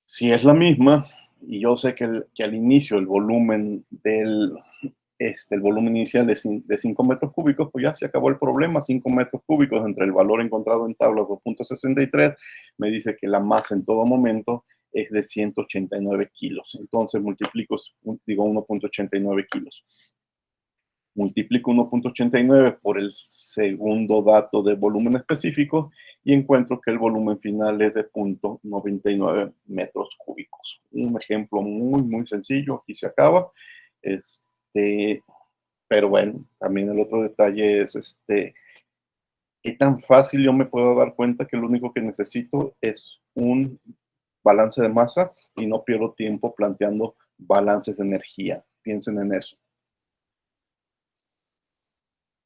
[SPEAKER 1] Si es la misma, y yo sé que al inicio el volumen el volumen inicial es de 5 metros cúbicos, pues ya se acabó el problema. 5 metros cúbicos entre el valor encontrado en tabla 2.63 me dice que la masa en todo momento es de 189 kilos. Entonces multiplico, digo 1.89 kilos. Multiplico 1.89 por el segundo dato de volumen específico y encuentro que el volumen final es de 0.99 metros cúbicos. Un ejemplo muy sencillo, aquí se acaba. Pero bueno, también el otro detalle es qué tan fácil yo me puedo dar cuenta que lo único que necesito es un balance de masa y no pierdo tiempo planteando balances de energía. Piensen en eso.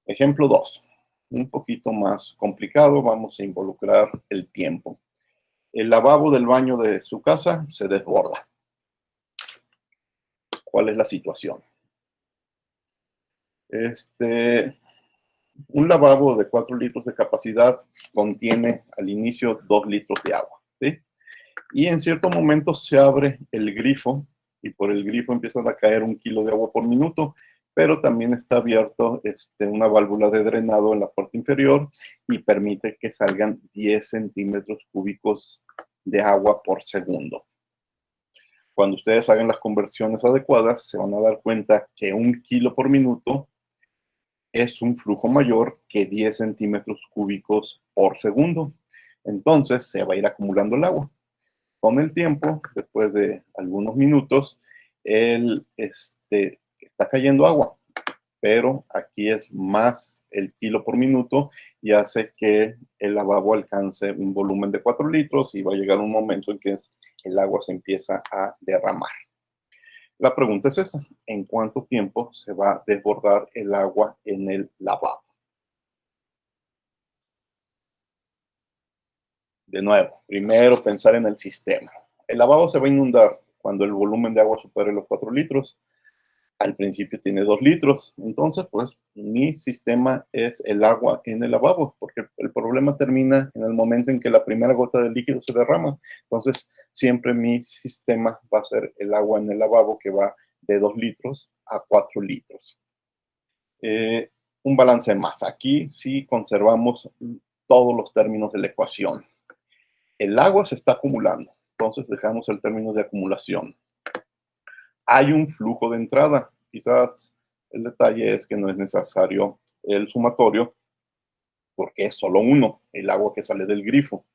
[SPEAKER 1] Ejemplo 2, un poquito más complicado, vamos a involucrar el tiempo. El lavabo del baño de su casa se desborda. ¿Cuál es la situación? Un lavabo de 4 litros de capacidad contiene al inicio 2 litros de agua, ¿sí? Y en cierto momento se abre el grifo y por el grifo empiezan a caer 1 kilo de agua por minuto, pero también está abierto una válvula de drenado en la parte inferior y permite que salgan 10 centímetros cúbicos de agua por segundo. Cuando ustedes hagan las conversiones adecuadas, se van a dar cuenta que 1 kilo por minuto es un flujo mayor que 10 centímetros cúbicos por segundo. Entonces se va a ir acumulando el agua. Con el tiempo, después de algunos minutos, está cayendo agua, pero aquí es más el kilo por minuto y hace que el lavabo alcance un volumen de 4 litros y va a llegar un momento en que el agua se empieza a derramar. La pregunta es esa: ¿en cuánto tiempo se va a desbordar el agua en el lavabo? De nuevo, primero pensar en el sistema. El lavabo se va a inundar cuando el volumen de agua supere los 4 litros. Al principio tiene 2 litros. Entonces, pues, mi sistema es el agua en el lavabo, porque el problema termina en el momento en que la primera gota de líquido se derrama. Entonces, siempre mi sistema va a ser el agua en el lavabo, que va de 2 litros a 4 litros. Un balance de masa. Aquí sí conservamos todos los términos de la ecuación. El agua se está acumulando, entonces dejamos el término de acumulación. Hay un flujo de entrada. Quizás el detalle es que no es necesario el sumatorio porque es solo uno, el agua que sale del grifo.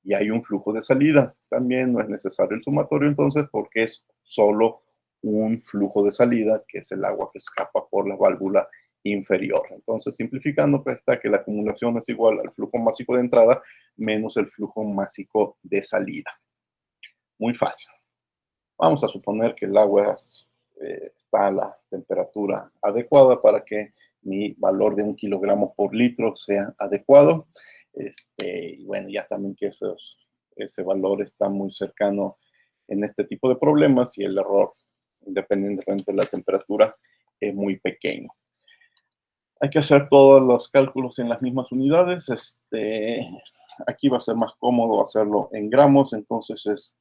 [SPEAKER 1] Y hay un flujo de salida. También no es necesario el sumatorio entonces porque es solo un flujo de salida, que es el agua que escapa por la válvula inferior. Entonces, simplificando, pues está que la acumulación es igual al flujo másico de entrada menos el flujo másico de salida. Muy fácil. Vamos a suponer que el agua está a la temperatura adecuada para que mi valor de 1 kilogramo por litro sea adecuado. Y bueno, ya saben que ese valor está muy cercano en este tipo de problemas y el error, independientemente de la temperatura, es muy pequeño. Hay que hacer todos los cálculos en las mismas unidades. Aquí va a ser más cómodo hacerlo en gramos. Entonces,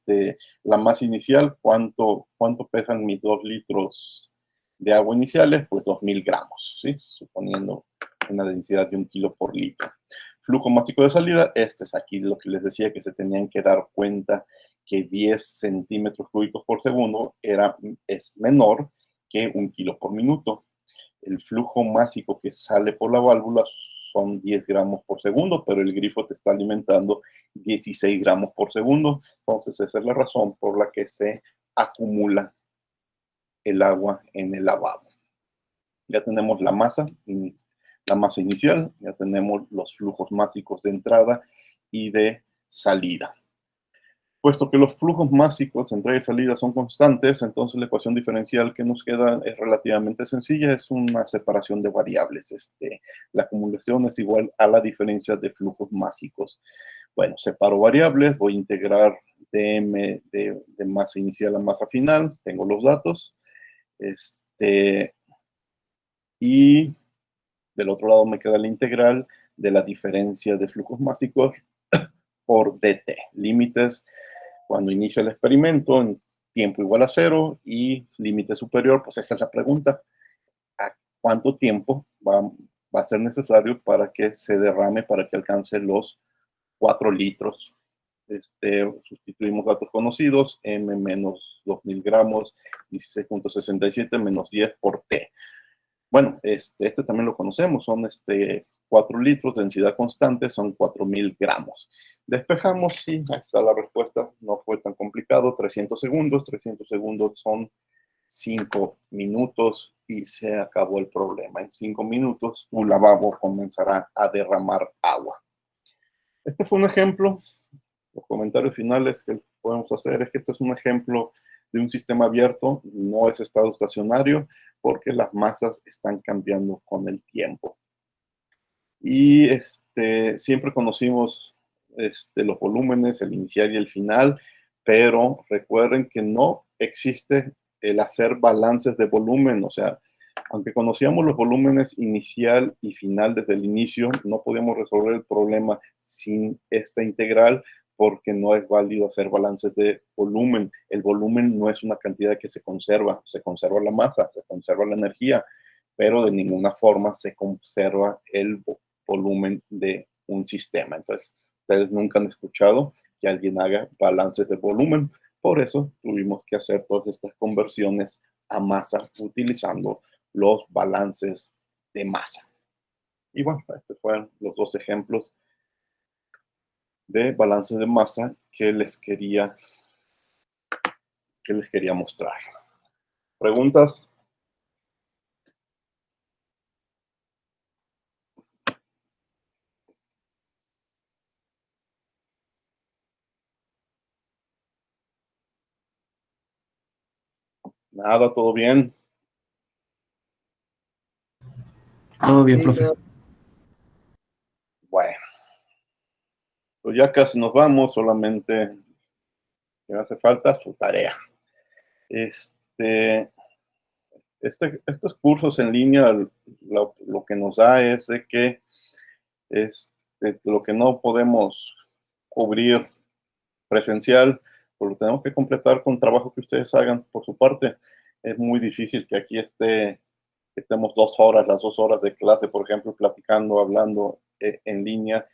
[SPEAKER 1] la masa inicial, ¿cuánto pesan mis 2 litros de agua iniciales? Pues 2000 gramos, ¿sí? Suponiendo una densidad de 1 kilo por litro. Flujo másico de salida, es aquí lo que les decía, que se tenían que dar cuenta que 10 centímetros cúbicos por segundo es menor que 1 kilo por minuto. El flujo másico que sale por la válvula son 10 gramos por segundo, pero el grifo te está alimentando 16 gramos por segundo. Entonces esa es la razón por la que se acumula el agua en el lavabo. Ya tenemos la masa inicial, ya tenemos los flujos másicos de entrada y de salida. Puesto que los flujos másicos de entrada y salida son constantes, entonces la ecuación diferencial que nos queda es relativamente sencilla, es una separación de variables. La acumulación es igual a la diferencia de flujos másicos. Bueno, separo variables, voy a integrar dm de masa inicial a masa final, tengo los datos. Y del otro lado me queda la integral de la diferencia de flujos másicos por dt. Límites cuando inicia el experimento en tiempo igual a 0 y límite superior, pues esa es la pregunta. ¿A cuánto tiempo va a ser necesario para que se derrame, para que alcance los 4 litros? Sustituimos datos conocidos, m menos 2000 gramos, 16.67 menos 10 por t. Bueno, este también lo conocemos, son 4 litros, densidad constante, son 4000 gramos. Despejamos, sí, ahí está la respuesta, no fue tan complicado, 300 segundos son 5 minutos y se acabó el problema. En 5 minutos tu lavabo comenzará a derramar agua. Este fue un ejemplo. Los comentarios finales que podemos hacer es que esto es un ejemplo de un sistema abierto, no es estado estacionario, porque las masas están cambiando con el tiempo. Y siempre conocimos los volúmenes, el inicial y el final, pero recuerden que no existe el hacer balances de volumen, o sea, aunque conocíamos los volúmenes inicial y final desde el inicio, no podíamos resolver el problema sin esta integral, porque no es válido hacer balances de volumen. El volumen no es una cantidad que se conserva la masa, se conserva la energía, pero de ninguna forma se conserva el volumen de un sistema. Entonces, ustedes nunca han escuchado que alguien haga balances de volumen, por eso tuvimos que hacer todas estas conversiones a masa utilizando los balances de masa. Y bueno, estos fueron los dos ejemplos de balance de masa que les quería mostrar. ¿Preguntas? Nada, todo bien.
[SPEAKER 3] Todo bien, Sí, profe. todo-
[SPEAKER 1] Bueno, pues ya casi nos vamos, solamente me hace falta su tarea. Estos cursos en línea, lo que nos da es de que lo que no podemos cubrir presencial, pues lo tenemos que completar con trabajo que ustedes hagan por su parte. Es muy difícil que aquí estemos 2 horas, las 2 horas de clase, por ejemplo, platicando, hablando en línea.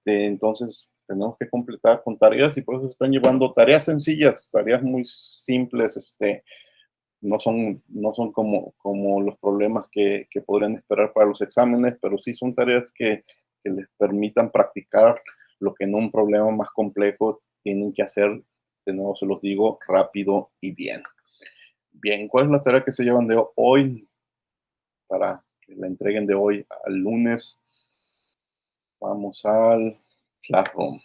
[SPEAKER 1] Entonces, tenemos que completar con tareas y por eso están llevando tareas sencillas, tareas muy simples, no son como los problemas que podrían esperar para los exámenes, pero sí son tareas que les permitan practicar lo que en un problema más complejo tienen que hacer, de nuevo se los digo, rápido y bien. Bien, ¿cuál es la tarea que se llevan de hoy para que la entreguen de hoy al lunes? Vamos al Classroom.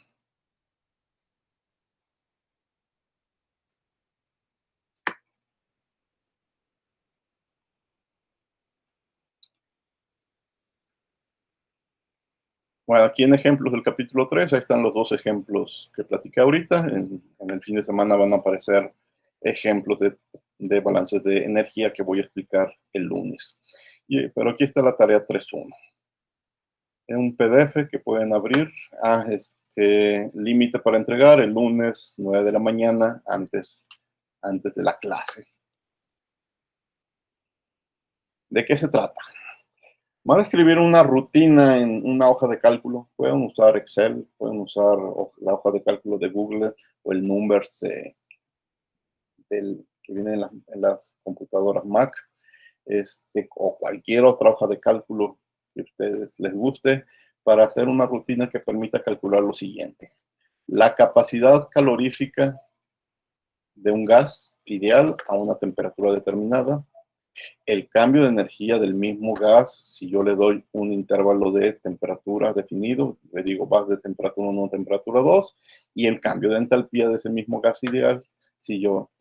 [SPEAKER 1] Bueno, aquí en ejemplos del capítulo 3, ahí están los 2 ejemplos que platiqué ahorita. En el fin de semana van a aparecer ejemplos de balances de energía que voy a explicar el lunes. Pero aquí está la tarea 3.1. Es un PDF que pueden abrir. Límite para entregar el lunes 9 de la mañana antes de la clase. ¿De qué se trata? Van a escribir una rutina en una hoja de cálculo. Pueden usar Excel, pueden usar la hoja de cálculo de Google o el Numbers que viene en las computadoras Mac, o cualquier otra hoja de cálculo que a ustedes les guste, para hacer una rutina que permita calcular lo siguiente. La capacidad calorífica de un gas ideal a una temperatura determinada, el cambio de energía del mismo gas, si yo le doy un intervalo de temperatura definido, le digo vas de temperatura 1 a temperatura 2, y el cambio de entalpía de ese mismo gas ideal, si yo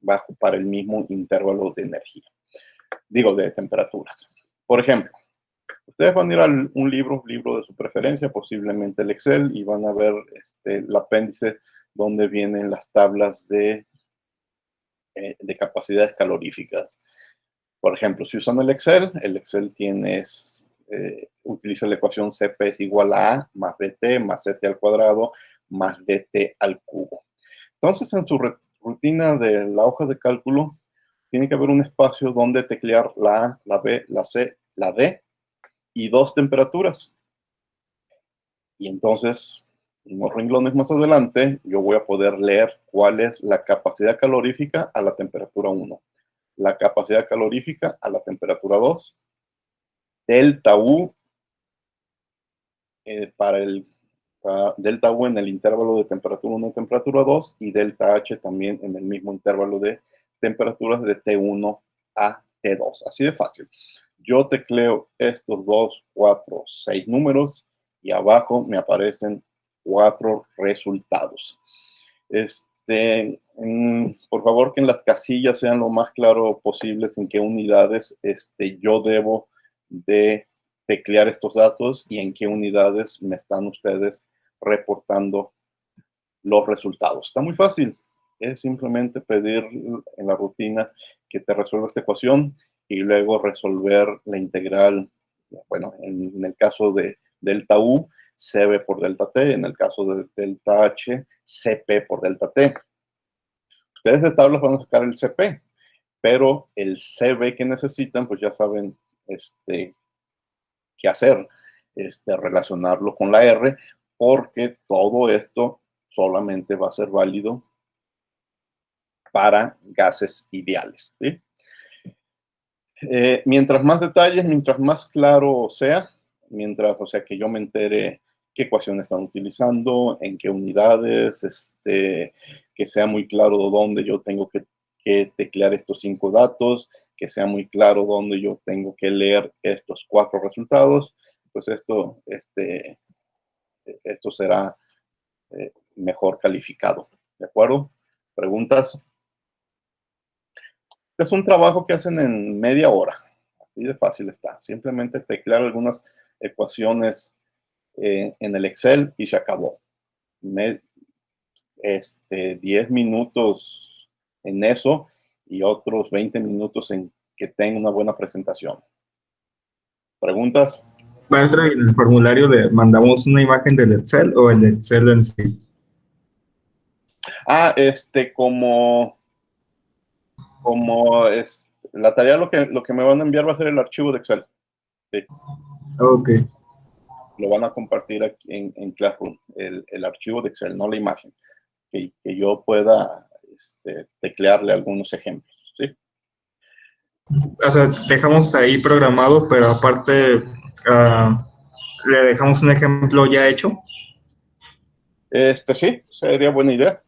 [SPEAKER 1] bajo para el mismo intervalo de energía, digo de temperaturas. Por ejemplo, ustedes van a ir a un libro de su preferencia, posiblemente el Excel, y van a ver el apéndice donde vienen las tablas de capacidades caloríficas. Por ejemplo, si usan el Excel tiene, utiliza la ecuación CP es igual a más BT más CT al cuadrado más DT al cubo. Entonces, en su rutina de la hoja de cálculo, tiene que haber un espacio donde teclear la A, la B, la C, la D y 2 temperaturas. Y entonces, unos renglones más adelante, yo voy a poder leer cuál es la capacidad calorífica a la temperatura 1. La capacidad calorífica a la temperatura 2, delta U delta U en el intervalo de temperatura 1 a temperatura 2 y delta H también en el mismo intervalo de temperaturas de T1 a T2. Así de fácil. Yo tecleo estos 2, 4, 6 números y abajo me aparecen 4 resultados. Por favor, que en las casillas sean lo más claro posibles en qué unidades yo debo de teclear estos datos y en qué unidades me están ustedes reportando los resultados. Está muy fácil. Es simplemente pedir en la rutina que te resuelva esta ecuación y luego resolver la integral, bueno, en el caso de delta U, CB por delta T, en el caso de delta H, CP por delta T. Ustedes de tablas van a sacar el CP, pero el CB que necesitan, pues ya saben qué hacer, relacionarlo con la R, porque todo esto solamente va a ser válido para gases ideales, ¿sí? Mientras más detalles, mientras más claro sea, o sea, que yo me entere qué ecuaciones están utilizando, en qué unidades, que sea muy claro de dónde yo tengo que teclear estos 5 datos, que sea muy claro dónde yo tengo que leer estos 4 resultados, pues esto será mejor calificado, ¿de acuerdo? ¿Preguntas? Es un trabajo que hacen en media hora, así de fácil está. Simplemente teclear algunas ecuaciones en el Excel y se acabó. 10 minutos en eso y otros 20 minutos en que tenga una buena presentación. ¿Preguntas?
[SPEAKER 7] Maestra, ¿en el formulario le mandamos una imagen del Excel o el Excel en sí?
[SPEAKER 1] Ah, la tarea lo que me van a enviar va a ser el archivo de Excel. Sí.
[SPEAKER 7] Ok.
[SPEAKER 1] Lo van a compartir aquí en Classroom, el archivo de Excel, no la imagen. Que yo pueda teclearle algunos ejemplos, ¿sí?
[SPEAKER 7] O sea, dejamos ahí programado, pero aparte le dejamos un ejemplo ya hecho.
[SPEAKER 1] Sí, sería buena idea.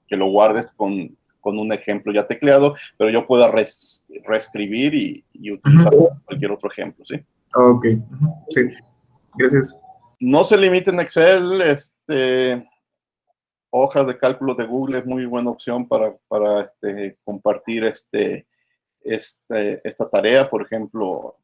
[SPEAKER 1] Que lo guardes con un ejemplo ya tecleado, pero yo pueda reescribir y utilizar cualquier otro ejemplo, ¿sí?
[SPEAKER 7] Ok, sí, gracias.
[SPEAKER 1] No se limiten a Excel, hojas de cálculo de Google es muy buena opción para compartir esta tarea. Por ejemplo,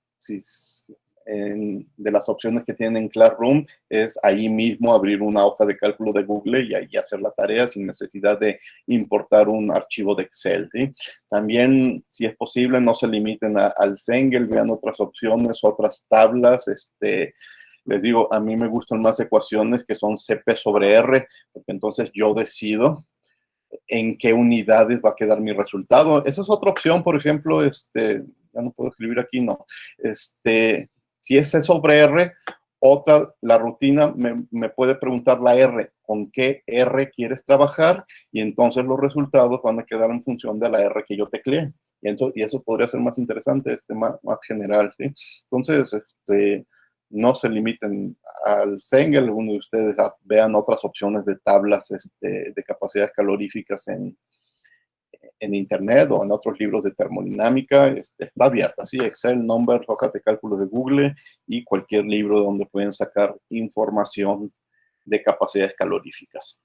[SPEAKER 1] de las opciones que tienen en Classroom es ahí mismo abrir una hoja de cálculo de Google y ahí hacer la tarea sin necesidad de importar un archivo de Excel, ¿sí? También, si es posible, no se limiten al Cengel, vean otras opciones, otras tablas. Les digo, a mí me gustan más ecuaciones que son CP sobre R, porque entonces yo decido en qué unidades va a quedar mi resultado. Esa es otra opción, por ejemplo, ya no puedo escribir aquí, no. Si es C sobre R, la rutina me puede preguntar la R, ¿con qué R quieres trabajar? Y entonces los resultados van a quedar en función de la R que yo tecleé. Y eso podría ser más interesante, más general, ¿sí? Entonces, no se limiten al Cengel, algunos de ustedes vean otras opciones de tablas de capacidades caloríficas en internet o en otros libros de termodinámica. Está abierta, ¿sí? Excel, Numbers, hojas de cálculo de Google y cualquier libro donde pueden sacar información de capacidades caloríficas.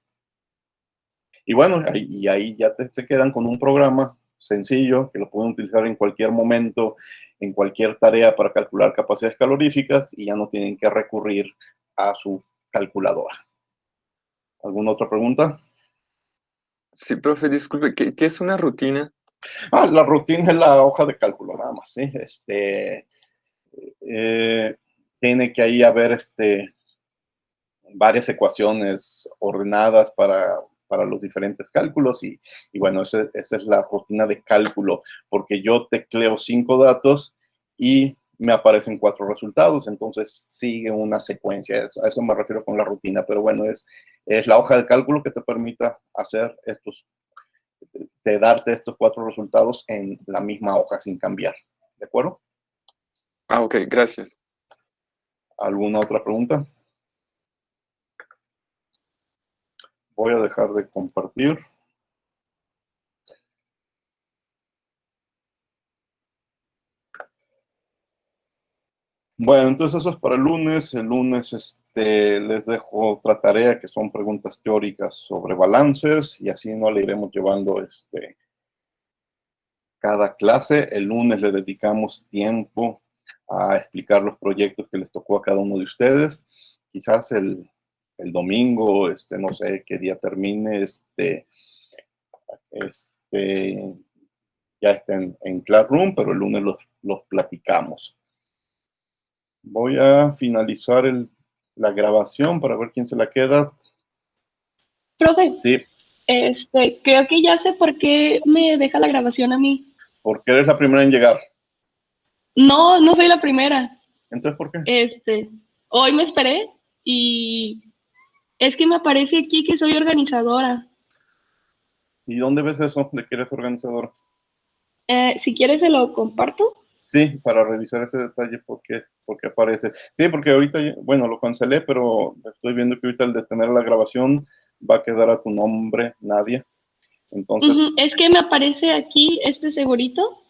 [SPEAKER 1] Y bueno, ahí ya se quedan con un programa sencillo que lo pueden utilizar en cualquier momento, en cualquier tarea para calcular capacidades caloríficas y ya no tienen que recurrir a su calculadora. ¿Alguna otra pregunta?
[SPEAKER 8] Sí, profe, disculpe, ¿qué es una rutina?
[SPEAKER 1] La rutina es la hoja de cálculo, nada más, ¿sí? Tiene que ahí haber varias ecuaciones ordenadas para los diferentes cálculos y bueno, esa es la rutina de cálculo, porque yo tecleo 5 datos y me aparecen 4 resultados, entonces sigue una secuencia, a eso me refiero con la rutina, pero bueno, es la hoja de cálculo que te permita hacer de darte estos 4 resultados en la misma hoja sin cambiar, ¿de acuerdo?
[SPEAKER 8] Ah, ok, gracias.
[SPEAKER 1] ¿Alguna otra pregunta? Voy a dejar de compartir. Bueno, entonces eso es para el lunes. El lunes les dejo otra tarea que son preguntas teóricas sobre balances y así no le iremos llevando cada clase. El lunes le dedicamos tiempo a explicar los proyectos que les tocó a cada uno de ustedes. Quizás el domingo, no sé qué día termine, ya estén en Classroom, pero el lunes los platicamos. Voy a finalizar la grabación para ver quién se la queda.
[SPEAKER 5] Profe,
[SPEAKER 1] Sí,
[SPEAKER 5] creo que ya sé por qué me deja la grabación a mí.
[SPEAKER 1] porque eres la primera en llegar.
[SPEAKER 5] No, no soy la primera.
[SPEAKER 1] Entonces, ¿por qué?
[SPEAKER 5] Hoy me esperé y es que me aparece aquí que soy organizadora.
[SPEAKER 1] ¿Y dónde ves eso de que eres organizador?
[SPEAKER 5] Si quieres se lo comparto.
[SPEAKER 1] Sí, para revisar ese detalle, porque aparece. Sí, porque ahorita, bueno, lo cancelé, pero estoy viendo que ahorita al detener la grabación va a quedar a tu nombre, Nadia. Entonces,
[SPEAKER 5] Es que me aparece aquí este segurito